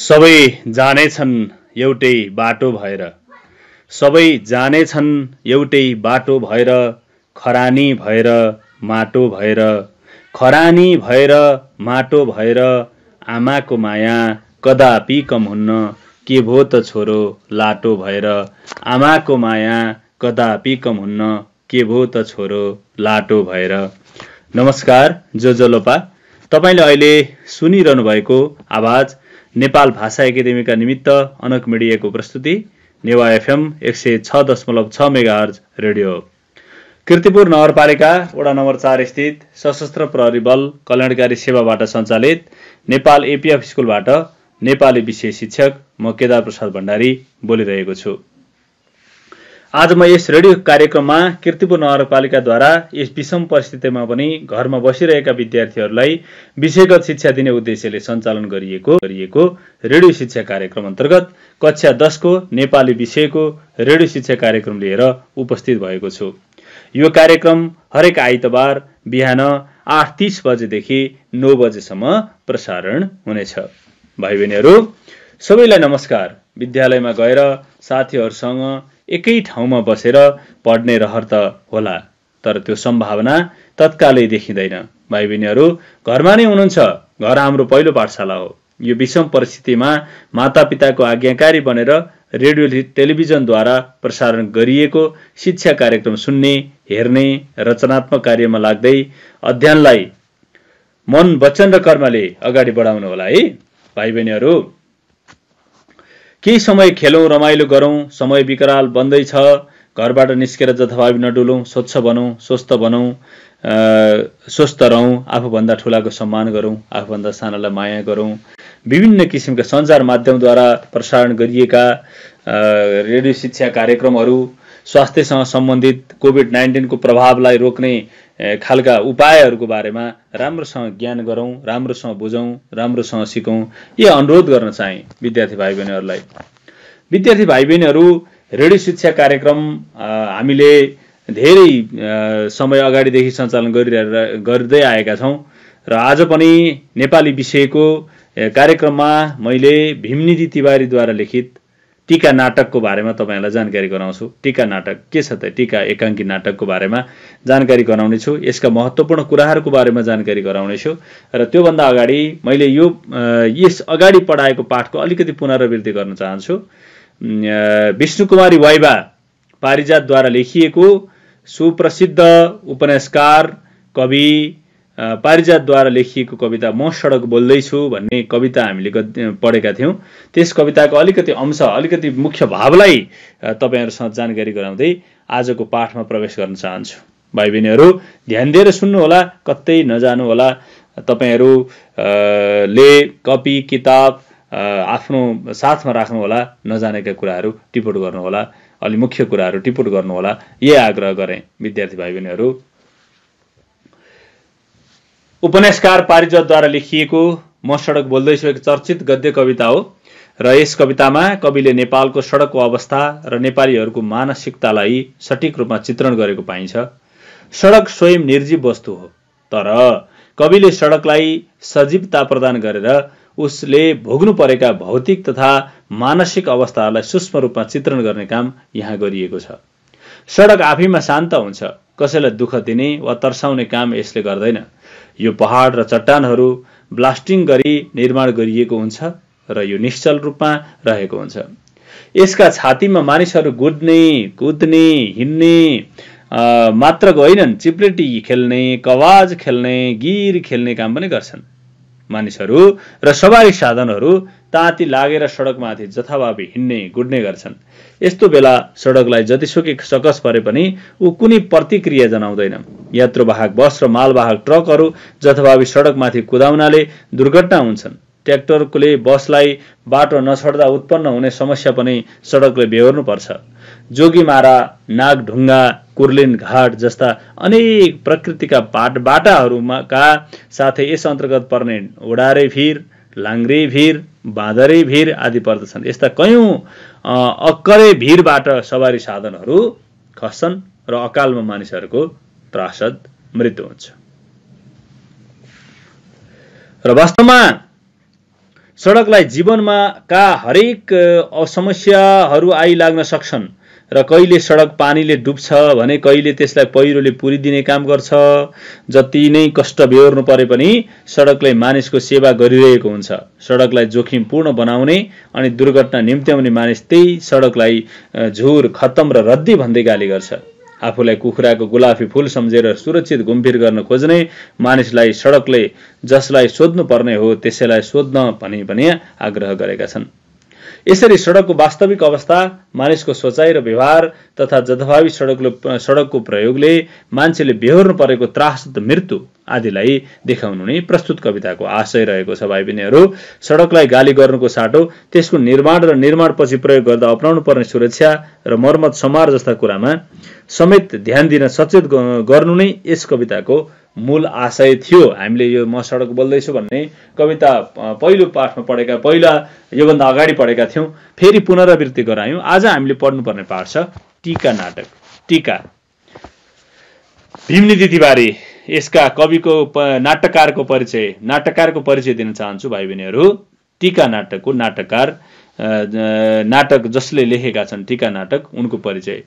सबै जानेछन् एउटै बाटो भएर, सबै जानेछन् एउटै बाटो भएर, खरानी भएर माटो भएर, खरानी भएर माटो भएर, आमाको माया कदापि कम हुन्न, के भो त छोरो लाटो भएर, आमाको माया कदापि कम हुन्न, के भो त छोरो लाटो भएर। नमस्कार जोलोपा, तपाईले अहिले सुनिरहनु भएको आवाज नेपाल भाषा एकाडेमीका निमित्त अनक मिडियाको प्रस्तुति Newa FM 106.6 megahertz radio. Kirtipur नगरपालिका वडा नम्बर 4 स्थित सशस्त्र प्रहरी बल कल्याणकारी सेवाबाट सञ्चालित नेपाल एपीएफ स्कुलबाट नेपाली विषय शिक्षक म केदार प्रसाद भण्डारी बोलिरहेको छु। आज म यस रेडियो कार्यक्रममा कीर्तिपुर नगरपालिकाद्वारा यस विषम परिस्थितिमा पनि घरमा बसिरहेका विद्यार्थीहरूलाई विषयगत शिक्षा दिने उद्देश्यले सञ्चालन गरिएको रेडियो शिक्षा कार्यक्रम अन्तर्गत कक्षा 10 को नेपाली विषयको रेडियो शिक्षा कार्यक्रम लिएर उपस्थित भएको छु। यो कार्यक्रम हरेक आइतबार बिहान 8:30 बजेदेखि 9 बजेसम्म प्रसारण हुनेछ। भाइ बहिनीहरू सबैलाई नमस्कार। विद्यालयमा गएर साथीहरूसँग एकै ठाउँमा बसेर पढ्ने रहर त होला, तर त्यो सम्भावना तत्कालै देखिँदैन। भाइ बहिनीहरू घरमा नै हुनुहुन्छ, घर हाम्रो पहिलो पाठशाला हो। यो विषम परिस्थितिमा मातापिताको आज्ञाकारी बनेर रेडियो टेलिभिजनद्वारा प्रसारण गरिएको शिक्षा कार्यक्रम सुन्ने, हेर्ने, रचनात्मक कार्यमा लाग्दै अध्ययनलाई मन, वचन र कर्मले अगाडि बढाउनु होला है। भाइ बहिनीहरू केही समय खेलौँ, रमाइलो गरौँ। समय विकराल बन्दैछ। घरबाट निस्केर जथाभावी नडुलौँ, स्वच्छ बनौँ, स्वस्थ बनौँ, स्वस्थ रहौँ, आफूभन्दा ठुलाको सम्मान गरौँ, आफूभन्दा सानालाई माया गरौँ। विभिन्न किसिमका सञ्चार माध्यमद्वारा प्रसारण गरिएका रेडियो शिक्षा कार्यक्रमहरू, स्वास्थ्यसँग सम्बन्धित कोभिड-19 को प्रभावलाई रोक्ने खालका उपायहरूको बारेमा राम्रोसँग ज्ञान गरौँ, राम्रोसँग बुझौँ, राम्रोसँग सिकौँ, यो अनुरोध गर्न चाहे विद्यार्थी भाइ बहिनीहरूलाई। विद्यार्थी भाइ बहिनीहरू रेडियो शिक्षा कार्यक्रम हामीले धेरै समय अगाडिदेखि सञ्चालन गर्दै आएका छौँ र आज पनि नेपाली विषयको कार्यक्रममा मैले भीमनिधि तिवारीद्वारा लिखित टीका नाटकको बारेमा तपाईहरुलाई जानकारी गराउँछु। टीका नाटक के छ त? टीका एकाङ्की नाटकको बारेमा जानकारी गराउने छु। यसका महत्त्वपूर्ण कुराहरूको बारेमा जानकारी गराउने छु र त्योभन्दा अगाडि मैले यस अगाडि पढाएको पाठको अलिकति पुनरावृत्ति गर्न चाहन्छु। विष्णुकुमारी वाइबा पारिजातद्वारा लेखिएको सुप्रसिद्ध उपन्यासकार कवि पारिजातद्वारा लेखिएको कविता म सडक बोल्दैछु भन्ने कविता हामीले पढेका थियौं। त्यस कविताको अलिकति अंश, अलिकति मुख्य भावलाई तपाईहरुसँग जानकारी गराउँदै आजको पाठमा प्रवेश गर्न चाहन्छु। भाइ बहिनीहरू ध्यान दिएर सुन्नु होला, कतै नजानु होला। तपाईहरुले कपी किताब आफ्नो साथमा राख्नु होला, नजानेका कुराहरू टिपोट गर्नु होला, अलि मुख्य कुराहरू टिपोट गर्नु होला, यही आग्रह गरे विद्यार्थी भाइ बहिनीहरू। उपन्यासकार पारिजातद्वारा लेखिएको म सडक बोल्दैछु एक चर्चित गद्य कविता हो र यस कवितामा कविले नेपालको सडकको अवस्था र नेपालीहरूको मानसिकतालाई सठिक रूपमा चित्रण गरेको पाइन्छ। सडक स्वयं निर्जीव वस्तु हो, तर कविले सडकलाई सजीवता प्रदान गरेर उसले भोग्नु परेका भौतिक तथा मानसिक अवस्थाहरूलाई सूक्ष्म रूपमा चित्रण गर्ने काम यहाँ गरिएको छ। सडक आफैमा शान्त हुन्छ, कसैलाई दुःख दिने वा तर्साउने काम यसले गर्दैन। यो पहाड र चट्टानहरू ब्लास्टिङ गरी निर्माण गरिएको हुन्छ र यो निश्चल रूपमा रहेको हुन्छ। यसका छातीमा मानिसहरू गुड्ने, कुद्ने, हिँड्ने मात्रको होइनन्, चिप्लेटी खेल्ने, कवाज खेल्ने, गिर खेल्ने काम पनि गर्छन्। मानिसहरू र सवारी साधनहरू ताती लागेर सडकमाथि जथाभावी हिँड्ने, गुड्ने गर्छन्। यस्तो बेला सडकलाई जतिसुकै सकस परे पनि ऊ कुनै प्रतिक्रिया जनाउँदैन। यात्रुवाहक बस र मालवाहक ट्रकहरू जथाभावी सडकमाथि कुदाउनाले दुर्घटना हुन्छन्। ट्र्याक्टरले बसलाई बाटो नछड्दा उत्पन्न हुने समस्या पनि सडकले बेहोर्नु पर्छ। जोगीमारा, नागढुङ्गा, कुर्लिन घाट जस्ता अनेक प्रकृतिका बाटाहरूका साथै यस अन्तर्गत पर्ने ओडारे भिर, लाङ्ग्रे भिर, बाँदरे भिर आदि पर्दछन्। यस्ता कयौं अक्करे भिरबाट सवारी साधनहरू खस्छन् र अकालमा मानिसहरूको त्रासद मृत्यु हुन्छ। र वास्तवमा सडकलाई जीवनमा का हरेक समस्याहरू आइलाग्न सक्छन् र कहिले सडक पानीले डुब्छ भने कहिले त्यसलाई पहिरोले पुरिदिने काम गर्छ। जति नै कष्ट बेहोर्नु परे पनि सडकले मानिसको सेवा गरिरहेको हुन्छ। सडकलाई जोखिमपूर्ण बनाउने अनि दुर्घटना निम्त्याउने मानिस त्यही सडकलाई झुर, खत्तम र रद्दी भन्दै गाली गर्छ। आफूलाई कुखुराको गुलाफी फूल सम्झेर सुरक्षित घुमफिर गर्न खोज्ने मानिसलाई सडकले जसलाई सोध्नु पर्ने हो त्यसैलाई सोध्न भनी पनि आग्रह गरेका छन्। यसरी सडकको वास्तविक अवस्था, मानिसको सोचाइ र व्यवहार तथा जथाभावी सडकको प्रयोगले मान्छेले बेहोर्नु परेको त्रासद मृत्यु आदिलाई देखाउनु नै प्रस्तुत कविताको आशय रहेको छ। भाइ बहिनीहरू, सडकलाई गाली गर्नुको साटो त्यसको निर्माण र निर्माणपछि प्रयोग गर्दा अपनाउनु पर्ने सुरक्षा र मर्मत समार जस्ता कुरामा समेत ध्यान दिन सचेत गर्नु नै यस कविताको मूल आशय थियो। हामीले यो म सडक बोल्दैछु भन्ने कविता पहिलो पाठमा पढेका, पहिला योभन्दा अगाडि पढेका थियौँ, फेरि पुनरावृत्ति गरायौँ। आज हामीले पढ्नुपर्ने पाठ छ टीका नाटक। टीका भीमनिधि तिवारी, यसका कविको नाटककारको परिचय दिन चाहन्छु भाइ बहिनीहरू। टीका नाटकको नाटककार, नाटक जसले लेखेका छन् टीका नाटक, उनको परिचय।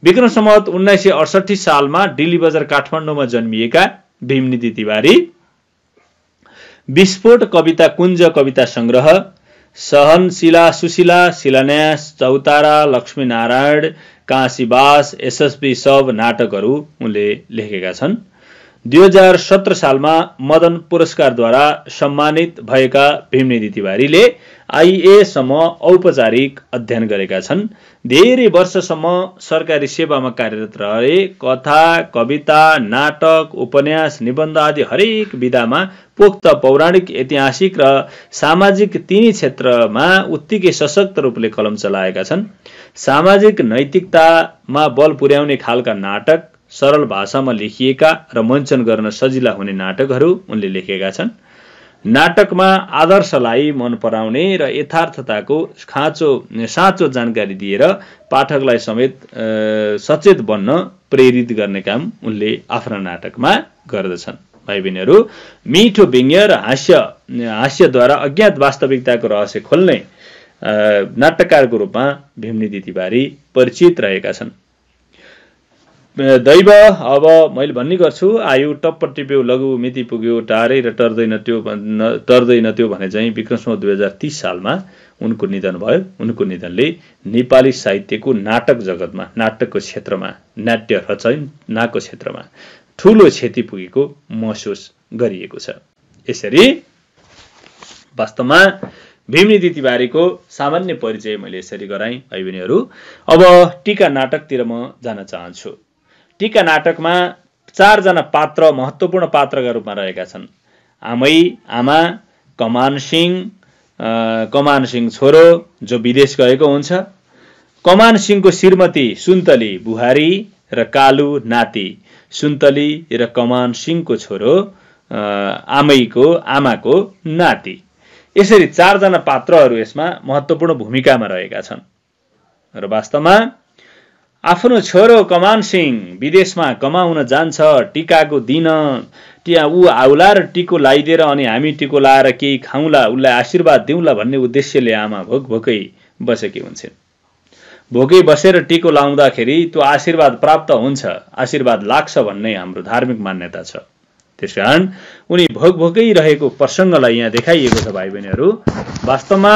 विक्रम सम्वत 1968 सालमा दिल्ली बजार काठमाडौँमा जन्मिएका भीमनिधि तिवारी विस्फोट कविता कुञ्ज कविता संग्रह, सहनशीला सुशीला, शिलान्यास, चौतारा, लक्ष्मीनारायण, काशीवास, एसएसपी सब नाटकहरू उनले लेखेका छन्। 2017 सालमा मदन पुरस्कारद्वारा सम्मानित भएका भीमनिधि तिवारीले आइएसम्म औपचारिक अध्ययन गरेका छन्। धेरै वर्षसम्म सरकारी सेवामा कार्यरत रहे। कथा, कविता, नाटक, उपन्यास, निबन्ध आदि हरेक विधामा पोख्त पौराणिक, ऐतिहासिक र सामाजिक तिनी क्षेत्रमा उत्तिकै सशक्त रूपले कलम चलाएका छन्। सामाजिक नैतिकतामा बल पुर्याउने खालका नाटक, सरल भाषामा लेखिएका र मञ्चन गर्न सजिला हुने नाटकहरू उनले लेखेका छन्। नाटकमा आदर्शलाई मन पराउने र यथार्थताको साँचो जानकारी दिएर पाठकलाई समेत सचेत बन्न प्रेरित गर्ने काम उनले आफ्ना नाटकमा गर्दछन्। भाइ बहिनीहरू, मिठो व्यङ्ग्य र हास्यद्वारा अज्ञात वास्तविकताको रहस्य खोल्ने नाटककारको रूपमा भीमनिधि तिवारी परिचित रहेका छन्। दैव, अब मैले भन्ने गर्छु, आयु टप्प टिप्यो, लघु मिति पुग्यो, टारै र टर्दैन त्यो भने चाहिँ विक्रम सम्वत 2030 सालमा उनको निधन भयो। उनको निधनले नेपाली साहित्यको नाटक जगतमा, नाटकको क्षेत्रमा, नाट्य रचनाको क्षेत्रमा ठूलो क्षति पुगेको महसुस गरिएको छ। यसरी वास्तवमा भीमनिधि तिवारीको सामान्य परिचय मैले यसरी गराएँ। भाइ बहिनीहरू, अब टीका नाटकतिर म जान चाहन्छु। टीका नाटकमा 4 जना पात्र महत्त्वपूर्ण पात्रका रूपमा रहेका छन्। आमा कमान सिंह छोरो जो विदेश गएको हुन्छ, कमान सिंहको श्रीमती सुन्तली बुहारी र कालु नाति, सुन्तली र कमान सिंहको छोरो आमाको नाति। यसरी 4 जना पात्रहरू यसमा महत्त्वपूर्ण भूमिकामा रहेका छन्। र वास्तवमा आफ्नो छोरो कमान सिंह विदेशमा कमाउन जान्छ। टीकाको दिन ऊ आउला र टीको लगाइदिएर अनि हामी टीको लाएर केही खाउँला, उसलाई आशीर्वाद दिउँला भन्ने उद्देश्यले आमा भोकै बसेकी हुन्छन्। भोकै बसेर टीको लाउँदाखेरि त्यो आशीर्वाद प्राप्त हुन्छ, आशीर्वाद लाग्छ भन्ने हाम्रो धार्मिक मान्यता छ। त्यसकारण उनी भोकै रहेको प्रसङ्गलाई यहाँ देखाइएको छ। भाइ बहिनीहरू, वास्तवमा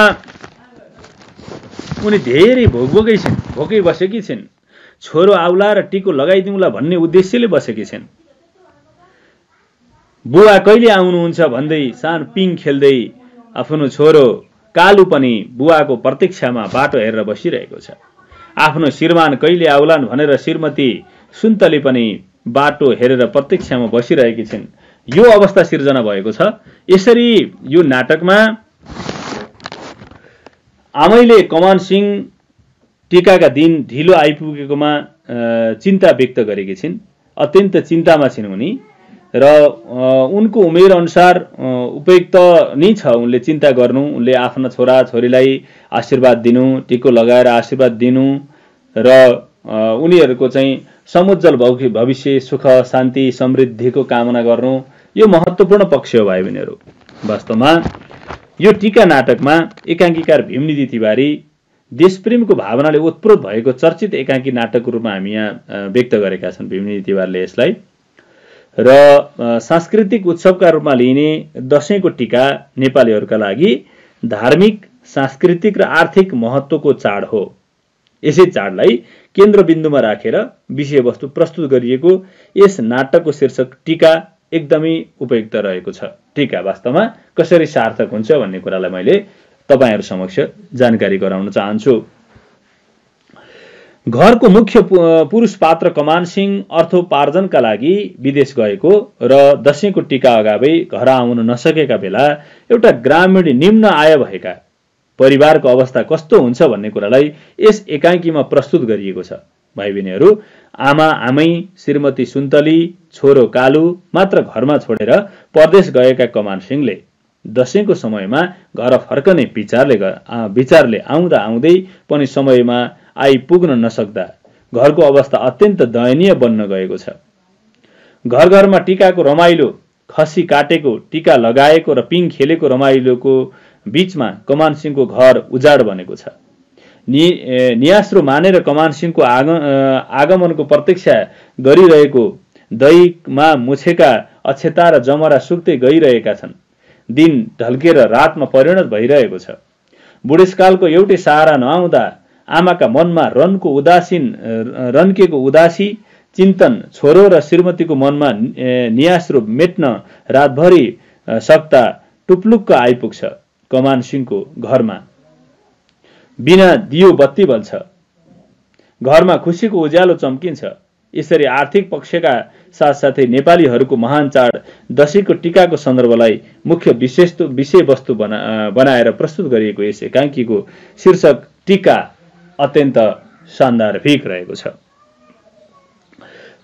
उनी धेरै भोकै छिन्, भोकै बसेकी छिन्। छोरो आउला र टीको लगाइदिउँला भन्ने उद्देश्यले बसेकी छिन्। बुवा कहिले आउनुहुन्छ भन्दै सान पिङ खेल्दै आफ्नो छोरो कालु पनि बुवाको प्रतीक्षामा बाटो हेरेर बसिरहेको छ। आफ्नो श्रीमान कहिले आउलान् भनेर श्रीमती सुन्तली पनि बाटो हेरेर प्रतीक्षामा बसिरहेकी छिन्। यो अवस्था सिर्जना भएको छ। यसरी यो नाटकमा आमैले कमान सिंह टीकाका दिन ढिलो आइपुगेकोमा चिन्ता व्यक्त गरेकी छिन्। अत्यन्त चिन्तामा छिन् उनी र उनको उमेर अनुसार उपयुक्त नै छ उनले चिन्ता गर्नु, उनले आफ्ना छोरा छोरीलाई आशीर्वाद दिनु, टीको लगाएर आशीर्वाद दिनु र उनीहरूको चाहिँ समुज्जल भविष्य, सुख शान्ति समृद्धिको कामना गर्नु, यो महत्त्वपूर्ण पक्ष हो। भाइ बहिनीहरू, वास्तवमा यो टीका नाटकमा एकाङ्कीकार भीमनिधि तिवारी देशप्रेमको भावनाले ओतप्रोत भएको चर्चित एकाङ्की नाटकको रूपमा हामी यहाँ व्यक्त गरेका छन् भीमनिधि तिवारीले यसलाई। र सांस्कृतिक उत्सवका रूपमा लिइने दशैंको टीका नेपालीहरूका लागि धार्मिक, सांस्कृतिक र आर्थिक महत्त्वको चाड हो। यसै चाडलाई केन्द्रबिन्दुमा राखेर विषयवस्तु प्रस्तुत गरिएको यस नाटकको शीर्षक टीका एकदमै उपयुक्त रहेको छ। टीका वास्तवमा कसरी सार्थक हुन्छ भन्ने कुरालाई मैले तपाईहरु समक्ष जानकारी गराउन चाहन्छु। घरको मुख्य पुरुष पात्र कमान सिंह अर्थोपार्जनका लागि विदेश गएको र दशैंको टीका अगावै घर आउन नसकेका बेला एउटा ग्रामीण निम्न आय भएका परिवारको अवस्था कस्तो हुन्छ भन्ने कुरालाई यस एकाङ्कीमा प्रस्तुत गरिएको छ। भाइ बहिनीहरू, आमा आमै, श्रीमती सुन्तली, छोरो कालु मात्र घरमा छोडेर परदेश गएका कमान सिंहले दशैंको समयमा घर फर्कने विचारले आउँदा आउँदै पनि समयमा आइपुग्न नसक्दा घरको अवस्था अत्यन्त दयनीय बन्न गएको छ। घर घरमा टीकाको रमाइलो, खसी काटेको, टीका लगाएको र पिङ खेलेको रमाइलोको बीचमा कमान सिंहको घर उजाड बनेको छ। नियास्रो मानेर कमान सिंहको आगमनको प्रतीक्षा गरिरहेको दैमा मुछेका अक्षता र जमरा सुक्दै गइरहेका छन्। दिन ढल्केर रातमा परिणत भइरहेको छ। बुढेसकालको एउटै सहारा नआउँदा आमाका मनमा रन्केको उदासी चिन्तन छोरो र श्रीमतीको मनमा नियास्रो मेट्न रातभरि सक्ता टुप्लुक्क आइपुग्छ। कमान सिंहको घरमा बिना दियो बत्ती बल्छ, घरमा खुसीको उज्यालो चम्किन्छ। यसरी आर्थिक पक्षका साथसाथै नेपालीहरूको महान चाड दशैंको टीकाको सन्दर्भलाई मुख्य विषयवस्तु बनाएर प्रस्तुत गरिएको यस एकाङ्कीको शीर्षक टीका अत्यन्त सान्दर्भिक रहेको छ।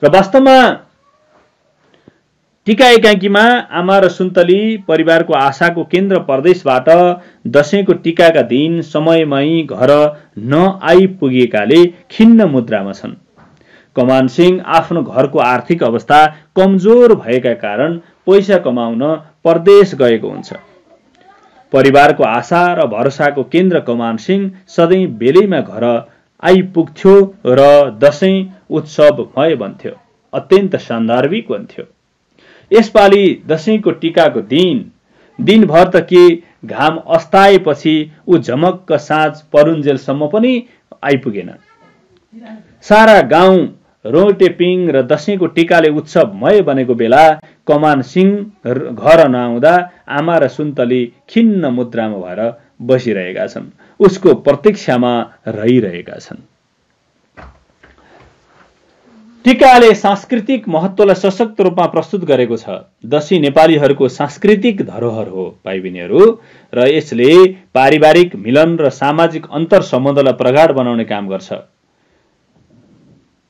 र वास्तवमा टीका एकाङ्कीमा आमा र सुन्तली परिवारको आशाको केन्द्र परदेशबाट दशैंको टीकाका दिन समयमै घर नआइपुगेकाले खिन्न मुद्रामा छन्। कमान सिंह आफ्नो घरको आर्थिक अवस्था कमजोर भएका कारण पैसा कमाउन परदेश गएको हुन्छ। परिवारको आशा र भरोसाको केन्द्र कमान सिंह सधैँ बेलैमा घर आइपुग्थ्यो र दशैं उत्सवमय बन्थ्यो, अत्यन्त सान्दर्भिक बन्थ्यो। यसपालि दशैंको टीकाको दिनभर त के घाम अस्ताएपछि ऊ झमक्क साँझ परुन्जेलसम्म पनि आइपुगेन। सारा गाउँ रोटेपिङ र दशैंको टीकाले उत्सवमय बनेको बेला कमान सिंह घर नआउँदा आमा र सुन्तली खिन्न मुद्रामा भएर बसिरहेका छन्, उसको प्रतीक्षामा रहिरहेका छन्। टीकाले सांस्कृतिक महत्त्वलाई सशक्त रूपमा प्रस्तुत गरेको छ। दशैं नेपालीहरूको सांस्कृतिक धरोहर हो भाइ बहिनीहरू, र यसले पारिवारिक मिलन र सामाजिक अन्तर सम्बन्धलाई प्रगाढ बनाउने काम गर्छ।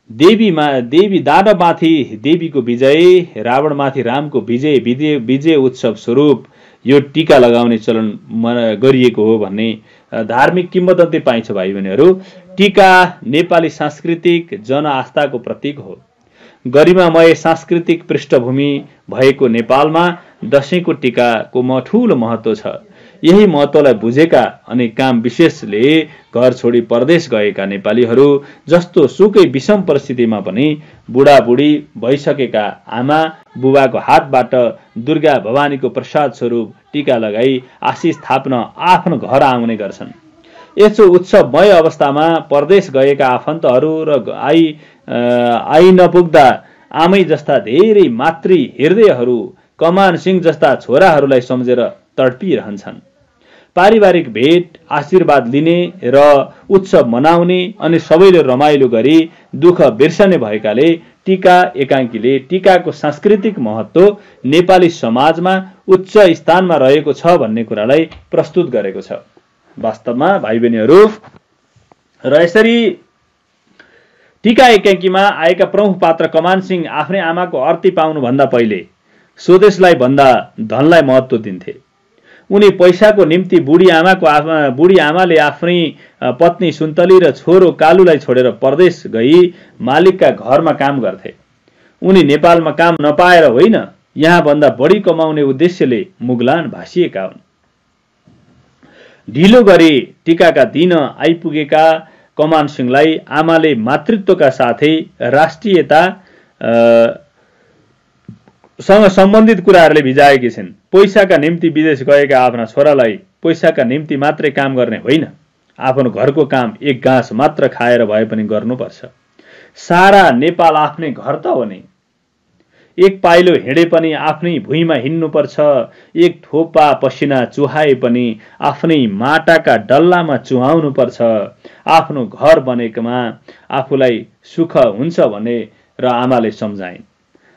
देवी दानवमाथि देवीको विजय, रावणमाथि रामको विजय उत्सव स्वरूप यो टीका लगाउने चलन गरिएको हो भन्ने धार्मिक किम्वदन्ती पाइन्छ। भाइ बहिनीहरू, टीका नेपाली सांस्कृतिक जनआस्थाको प्रतीक हो। गरिमामय सांस्कृतिक पृष्ठभूमि भएको नेपालमा दशैंको टीकाको ठूलो महत्त्व छ। यही महत्त्वलाई बुझेका अनि काम विशेषले घर छोडी परदेश गएका नेपालीहरू जस्तो सुकै विषम परिस्थितिमा पनि बुढाबुढी भइसकेका आमा बुबाको हातबाट दुर्गा भवानीको प्रसाद स्वरूप टीका लगाई आशिष थाप्न आफ्नो घर आउने गर्छन्। यसो उत्सवमय अवस्थामा परदेश गएका आफन्तहरू र आई नपुग्दा आमै जस्ता धेरै मातृ हृदयहरू कमान सिंह जस्ता छोराहरूलाई सम्झेर तडपिरहन्छन्। पारिवारिक भेट, आशीर्वाद लिने र उत्सव मनाउने अनि सबैले रमाइलो गरी दुःख बिर्सने भएकाले टीका एकाङ्कीले टीकाको सांस्कृतिक महत्त्व नेपाली समाजमा उच्च स्थानमा रहेको छ भन्ने कुरालाई प्रस्तुत गरेको छ। वास्तवमा भाइ बहिनीहरू, र यसरी टीका एकाङ्कीमा आएका प्रमुख पात्र कमान सिंह आफ्नै आमाको अर्ती पाउनुभन्दा पहिले स्वदेशलाई भन्दा धनलाई महत्त्व दिन्थे। उनी पैसाको निम्ति बुढी आमाले आफ्नै पत्नी सुन्तली र छोरो कालुलाई छोडेर परदेश गई मालिकका घरमा काम गर्थे। उनी नेपालमा काम नपाएर होइन, यहाँ भन्दा बढी कमाउने उद्देश्यले मुगलान भासिएका हुन्। ढिलो गरी टीकाका दिन आइपुगेका कमान सिंहलाई आमाले मातृत्वका साथै राष्ट्रियता सँग सम्बन्धित कुराहरूले भिजाएकी छिन्। पैसाका निम्ति विदेश गएका आफ्ना छोरालाई पैसाका निम्ति मात्रै काम गर्ने होइन, आफ्नो घरको काम एक गाँस मात्र खाएर भए पनि गर्नुपर्छ। सारा नेपाल आफ्नै घर त हो नि। एक पाइलो हिँडे पनि आफ्नै भुइँमा हिँड्नुपर्छ। एक थोपा पसिना चुहाए पनि आफ्नै माटाका डल्लामा चुहाउनुपर्छ। आफ्नो घर बनेकोमा आफूलाई सुख हुन्छ भने र आमाले सम्झाइन्।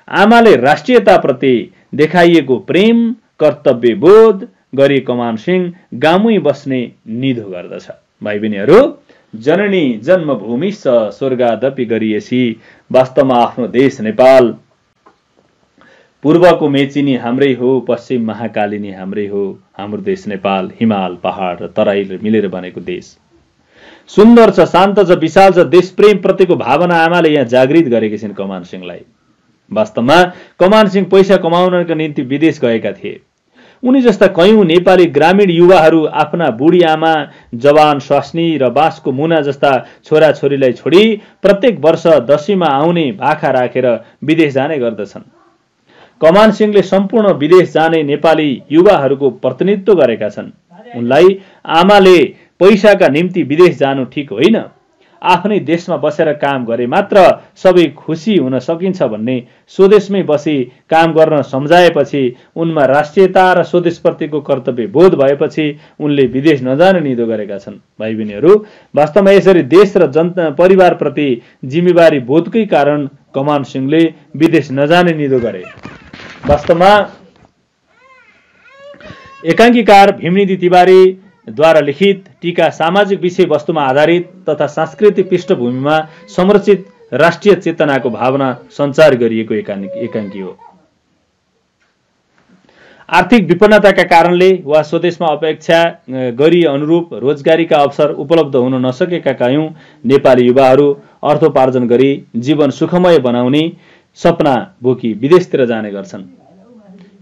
आमाले राष्ट्रियताप्रति देखाइएको प्रेम कर्तव्यबोध गरी कमान सिंह गाउँमै बस्ने निधो गर्दछ। भाइ बहिनीहरू, जननी जन्मभूमि स्वर्गादपि गरिएसी। वास्तवमा आफ्नो देश नेपाल पूर्वको मेचिनी हाम्रै हो, पश्चिम महाकालिनी हाम्रै हो। हाम्रो देश नेपाल हिमाल पहाड र तराई मिलेर बनेको देश। सुन्दर छ, शान्त छ, विशाल छ। देशप्रेम प्रतिको भावना आमाले यहाँ जागृत गरेकी छिन् कमान सिंहलाई। वास्तवमा कमान सिंह पैसा कमाउनका निम्ति विदेश गएका थिए। उनी जस्ता कयौं नेपाली ग्रामीण युवाहरू आफ्ना बुढी आमा, जवान स्वास्नी र बाँसको मुना जस्ता छोराछोरीलाई छोडी प्रत्येक वर्ष दशैँमा आउने भाखा राखेर विदेश जाने गर्दछन्। कमान सिंहले सम्पूर्ण विदेश जाने नेपाली युवाहरूको प्रतिनिधित्व गरेका छन्। उनलाई आमाले पैसाका निम्ति विदेश जानु ठिक होइन, आफ्नै देशमा बसेर काम गरे मात्र सबै खुसी हुन सकिन्छ भन्ने स्वदेशमै बसी काम गर्न सम्झाएपछि, उनमा राष्ट्रियता र स्वदेशप्रतिको कर्तव्य बोध भएपछि उनले विदेश नजाने निधो गरेका छन्। भाइ बहिनीहरू, वास्तवमा यसरी देश र जनता परिवारप्रति जिम्मेवारी बोधकै कारण कमान सिंहले विदेश नजाने निधो गरे। वास्तवमा एकाङ्कीकार भीमनिधि तिवारी द्वारा लिखित टीका सामाजिक विषय वस्तुमा आधारित तथा सांस्कृतिक पृष्ठभूमिमा संरचित राष्ट्रिय चेतनाको भावना सञ्चार गरिएको एकाङ्की हो। आर्थिक विपन्नताका कारणले वा स्वदेशमा अपेक्षा गरी अनुरूप रोजगारीका अवसर उपलब्ध हुन नसकेका कयौं नेपाली युवाहरू अर्थोपार्जन गरी जीवन सुखमय बनाउने सपना बोकी विदेशतिर जाने गर्छन्।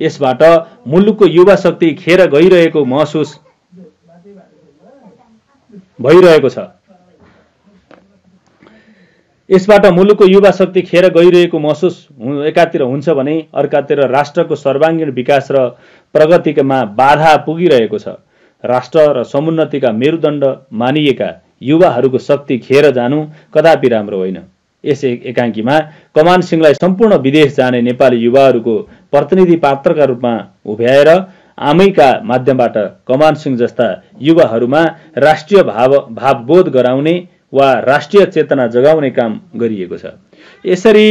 यसबाट मुलुकको युवा शक्ति खेर गइरहेको महसुस भइरहेको छ। यसबाट मुलुकको युवा शक्ति खेर गइरहेको महसुस एकातिर हुन्छ भने अर्कातिर राष्ट्रको सर्वाङ्गीण विकास र प्रगतिमा बाधा पुगिरहेको छ। राष्ट्र र समुन्नतिका मेरुदण्ड मानिएका युवाहरूको शक्ति खेर जानु कदापि राम्रो होइन। यस एकाङ्कीमा कमान सिंहलाई सम्पूर्ण विदेश जाने नेपाली युवाहरूको प्रतिनिधि पात्रका रूपमा उभ्याएर आमैका माध्यमबाट कमान सिंह जस्ता युवाहरूमा राष्ट्रिय भावबोध गराउने वा राष्ट्रिय चेतना जगाउने काम गरिएको छ। यसरी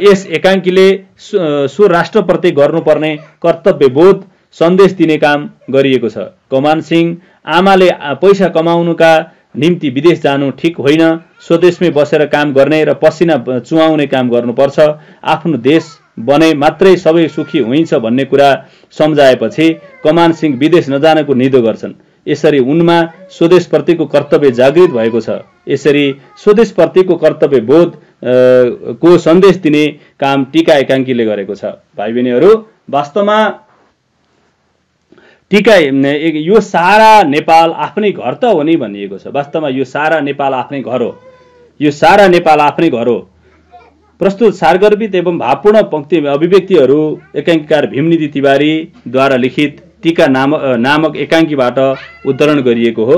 यस एकाङ्कीले सो राष्ट्रप्रति गर्नुपर्ने कर्तव्यबोध सन्देश दिने काम गरिएको छ। कमान सिंह आमाले पैसा कमाउनुका निम्ति विदेश जानु ठिक होइन, स्वदेशमै बसेर काम गर्ने र पसिना चुहाउने काम गर्नुपर्छ। आफ्नो देश बने मात्रै सबै सुखी हुन्छ भन्ने कुरा सम्झाएपछि कमान सिंह विदेश नजानको निधो गर्छन्। यसरी उनमा स्वदेशप्रतिको कर्तव्य जागृत भएको छ। यसरी स्वदेशप्रतिको कर्तव्य बोध को सन्देश दिने काम टीका एकाङ्कीले गरेको छ। भाइ बहिनीहरू, वास्तवमा टीका यो सारा नेपाल आफ्नै घर त हो नि भनिएको छ। वास्तवमा यो सारा नेपाल आफ्नै घर हो। यो सारा नेपाल आफ्नै घर हो। प्रस्तुत सारगर्भित एवं भावपूर्ण पंक्ति अभिव्यक्तिहरू एकाङ्कीकार भीमनिधि तिवारीद्वारा लिखित टीका नामक एकाङ्कीबाट उद्धरण गरिएको हो।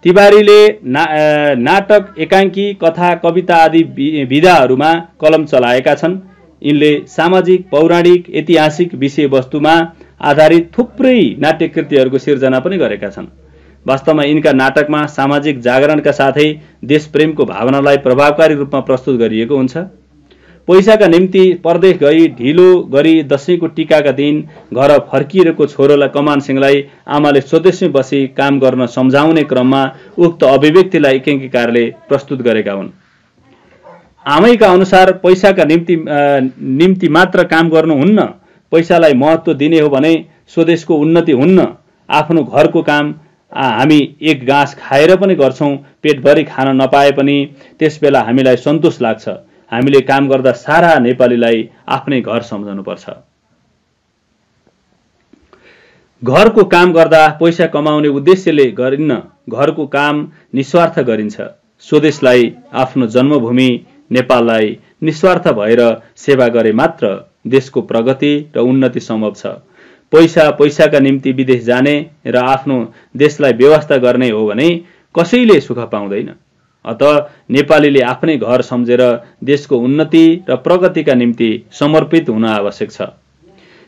तिवारीले नाटक, एकाङ्की, कथा, कविता आदि विधाहरूमा कलम चलाएका छन्। यिनले सामाजिक, पौराणिक, ऐतिहासिक विषयवस्तुमा आधारित थुप्रै नाट्यकृतिहरूको सिर्जना पनि गरेका छन्। वास्तवमा यिनका नाटकमा सामाजिक जागरणका साथै देशप्रेमको भावनालाई प्रभावकारी रूपमा प्रस्तुत गरिएको हुन्छ। पैसाका निम्ति परदेश गई ढिलो गरी दशैंको टीकाका दिन घर फर्किएको छोरोलाई कमान सिंहलाई आमाले स्वदेशमै बसी काम गर्न सम्झाउने क्रममा उक्त अभिव्यक्तिलाई एकाङ्कीकारले प्रस्तुत गरेका हुन्। आमैका अनुसार पैसाका निम्ति मात्र काम गर्नुहुन्न, पैसालाई महत्त्व दिने हो भने स्वदेशको उन्नति हुन्न। आफ्नो घरको काम हामी एक घाँस खाएर पनि गर्छौं, पेटभरि खान नपाए पनि त्यसबेला हामीलाई सन्तोष लाग्छ। हामीले काम गर्दा सारा नेपालीलाई आफ्नै घर सम्झनुपर्छ। घरको काम गर्दा पैसा कमाउने उद्देश्यले गरिन्न, घरको काम निस्वार्थ गरिन्छ। स्वदेशलाई, आफ्नो जन्मभूमि नेपाललाई निस्वार्थ भएर सेवा गरे मात्र देशको प्रगति र उन्नति सम्भव छ। पैसाका निम्ति विदेश जाने र आफ्नो देशलाई व्यवस्था गर्ने हो भने कसैले सुख पाउँदैन। अत नेपालीले आफ्नै घर सम्झेर देशको उन्नति र प्रगतिका निम्ति समर्पित हुन आवश्यक छ।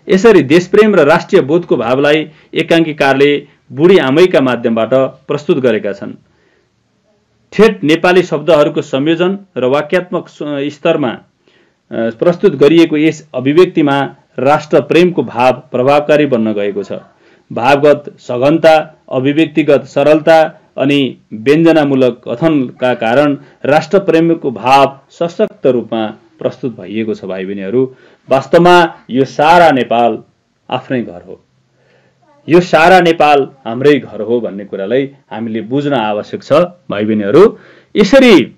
यसरी देशप्रेम र राष्ट्रिय बोधको भावलाई एकाङ्कीकारले बुढी आमैका माध्यमबाट प्रस्तुत गरेका छन्। ठेट नेपाली शब्दहरूको संयोजन र वाक्यात्मक स्तरमा प्रस्तुत गरिएको यस अभिव्यक्तिमा राष्ट्रप्रेमको भाव प्रभावकारी बन्न गएको छ। भावगत सघनता, अभिव्यक्तिगत सरलता अनि व्यञ्जनामूलक कथनका कारण राष्ट्रप्रेमको भाव सशक्त रूपमा प्रस्तुत भइएको छ। भाइ बहिनीहरू, वास्तवमा यो सारा नेपाल आफ्नै घर हो, यो सारा नेपाल हाम्रै घर हो भन्ने कुरालाई हामीले बुझ्न आवश्यक छ। भाइ बहिनीहरू, यसरी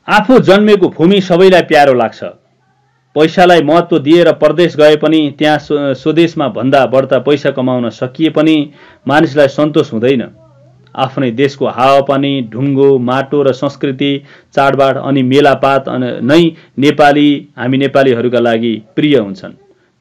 आफू जन्मेको भूमि सबैलाई प्यारो लाग्छ। पैसालाई महत्त्व दिएर परदेश गए पनि त्यहाँ स्वदेशमा भन्दा बढ्ता पैसा कमाउन सकिए पनि मानिसलाई सन्तोष हुँदैन। आफ्नै देशको हावापानी, ढुङ्गो, माटो र संस्कृति, चाडबाड अनि मेलापात नै हामी नेपालीहरूका लागि प्रिय हुन्छन्।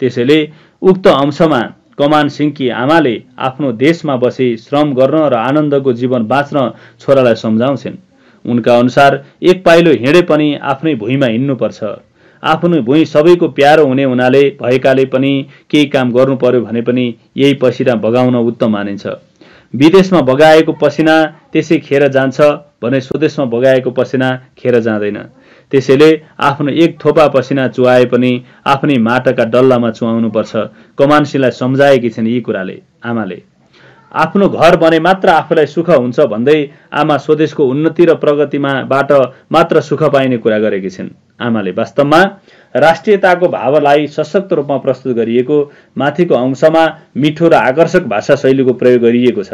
त्यसैले उक्त अंशमा कमान सिंहकी आमाले आफ्नो देशमा बसी श्रम गर्न र आनन्दको जीवन बाँच्न छोरालाई सम्झाउँछिन्। उनका अनुसार एक पाइलो हिँडे पनि आफ्नै भुइँमा हिँड्नुपर्छ। आफ्नो भुइँ सबैको प्यारो हुने हुनाले भएकाले पनि केही काम गर्नु पर्यो भने पनि यही पसिना बगाउन उत्तम मानिन्छ। विदेशमा बगाएको पसिना त्यसै खेर जान्छ भने स्वदेशमा बगाएको पसिना खेर जाँदैन। त्यसैले आफ्नो एक थोपा पसिना चुहाए पनि आफ्नै माटाका डल्लामा चुहाउनुपर्छ। कमानसिंहलाई सम्झाएकी छिन् यी कुराले आमाले। आफ्नो घर बने मात्र आफूलाई सुख हुन्छ भन्दै आमा स्वदेशको उन्नति र प्रगतिबाट मात्र सुख पाइने कुरा गरेकी छिन् आमाले। वास्तवमा राष्ट्रियताको भावलाई सशक्त रूपमा प्रस्तुत गरिएको माथिको अंशमा मिठो र आकर्षक भाषा शैलीको प्रयोग गरिएको छ।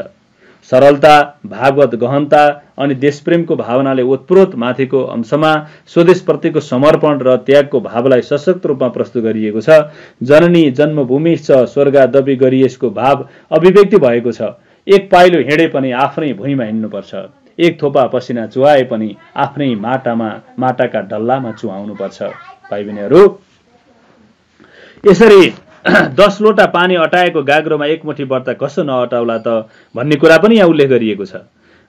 सरलता, भावगत गहनता अनि देशप्रेमको भावनाले ओतप्रोत माथिको अंशमा स्वदेशप्रतिको समर्पण र त्यागको भावलाई सशक्त रूपमा प्रस्तुत गरिएको छ। जननी जन्मभूमि छ स्वर्गादपि गरिएसको भाव अभिव्यक्ति भएको छ। एक पाइलो हिँडे पनि आफ्नै भुइँमा हिँड्नुपर्छ। एक थोपा पसिना चुहाए पनि आफ्नै माटाका डल्लामा चुहाउनुपर्छ। भाइ बहिनीहरू, यसरी 10 लोटा पानी अटाएको गाग्रोमा एक मुठी व्रत कसो नअटाउला त भन्ने कुरा पनि यहाँ उल्लेख गरिएको छ।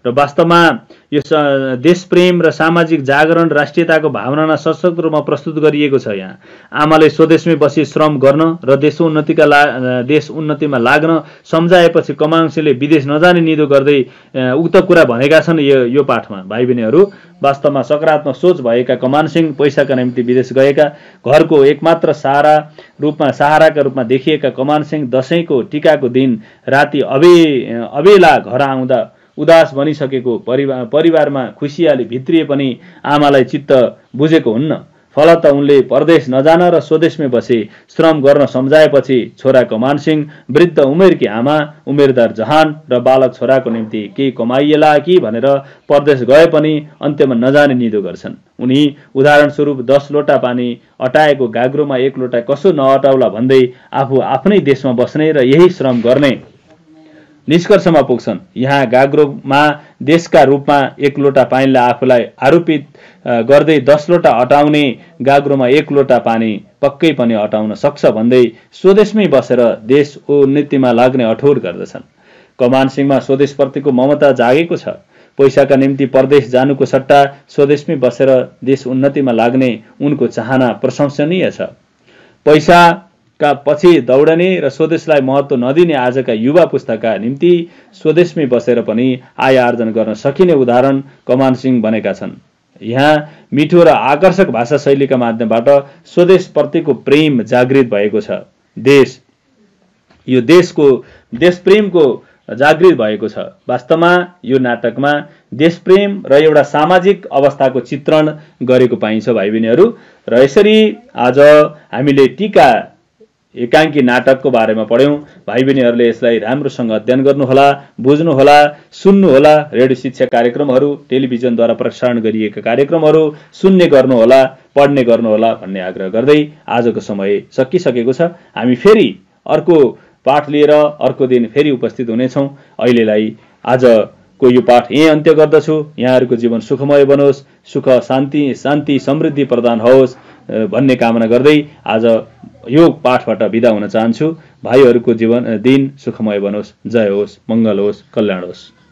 र वास्तवमा यो देशप्रेम र सामाजिक जागरण, राष्ट्रियताको भावना सशक्त रूपमा प्रस्तुत गरिएको छ। यहाँ आमाले स्वदेशमै बसी श्रम गर्न र देश उन्नतिमा लाग्न सम्झाएपछि कमानसिंहले विदेश नजाने निधो गर्दै उक्त कुरा भनेका छन् यो पाठमा। भाइ बहिनीहरू, वास्तवमा सकारात्मक सोच भएका कमानसिंह पैसाका निम्ति विदेश गएका, घरको एकमात्र सहाराका रूपमा देखिएका कमानसिंह दशैंको टीकाको दिन राति अबेला घर आउँदा उदास बनिसकेको परिवारमा खुसियाली भित्रिए पनि आमालाई चित्त बुझेको हुन्न। फलत उनले परदेश नजान र स्वदेशमै बसे श्रम गर्न सम्झाएपछि छोरा कमानसिंह वृद्ध उमेरकी आमा, उमेरदार जहान र बालक छोराको निम्ति केही कमाइएला कि भनेर परदेश गए पनि अन्त्यमा नजाने निधो गर्छन्। उनी उदाहरण स्वरूप 10 लोटा पानी अटाएको गाग्रोमा 1 लोटा कसो नअटाउला भन्दै आफू आफ्नै देशमा बस्ने र यही श्रम गर्ने निष्कर्षमा पुग्छन्। यहाँ गाग्रोमा देशका रूपमा 1 लोटा पानीलाई आफूलाई आरोपित गर्दै 10 लोटा अटाउने गाग्रोमा 1 लोटा पानी पक्कै पनि अटाउन सक्छ भन्दै स्वदेशमै बसेर देश उन्नतिमा लाग्ने अठोट गर्दछन्। कमानसिंहमा स्वदेशप्रतिको ममता जागेको छ। पैसाका निम्ति परदेश जानुको सट्टा स्वदेशमै बसेर देश उन्नतिमा लाग्ने उनको चाहना प्रशंसनीय छ। पैसाका पछि दौडने र स्वदेशलाई महत्त्व नदिने आजका युवा पुस्ताका निम्ति स्वदेशमै बसेर पनि आय आर्जन गर्न सकिने उदाहरण कमानसिंह बनेका छन्। यहाँ मिठो र आकर्षक भाषा शैलीका माध्यमबाट स्वदेशप्रतिको प्रेम जागृत भएको छ। देशप्रेमको जागृत भएको छ। वास्तवमा यो नाटकमा देशप्रेम र एउटा सामाजिक अवस्थाको चित्रण गरेको पाइन्छ भाइ बहिनीहरू। र यसरी आज हामीले टीका एकाङ्की नाटकको बारेमा पढ्यौँ। भाइ बहिनीहरूले यसलाई राम्रोसँग अध्ययन गर्नुहोला, बुझ्नुहोला, सुन्नुहोला। रेडियो शिक्षा कार्यक्रमहरू, टेलिभिजनद्वारा प्रसारण गरिएका कार्यक्रमहरू सुन्ने गर्नुहोला, पढ्ने गर्नुहोला भन्ने आग्रह गर्दै आजको समय सकिसकेको छ। हामी फेरि अर्को पाठ लिएर अर्को दिन फेरि उपस्थित हुनेछौँ। अहिलेलाई आजको यो पाठ यहीँ अन्त्य गर्दछु। यहाँहरूको जीवन सुखमय बनोस्, सुख शान्ति समृद्धि प्रदान होस् भन्ने कामना गर्दै आज यो पाठबाट बिदा हुन चाहन्छु। भाइहरूको दिन सुखमय बनोस्। जय होस्, मङ्गल होस्, कल्याण होस्।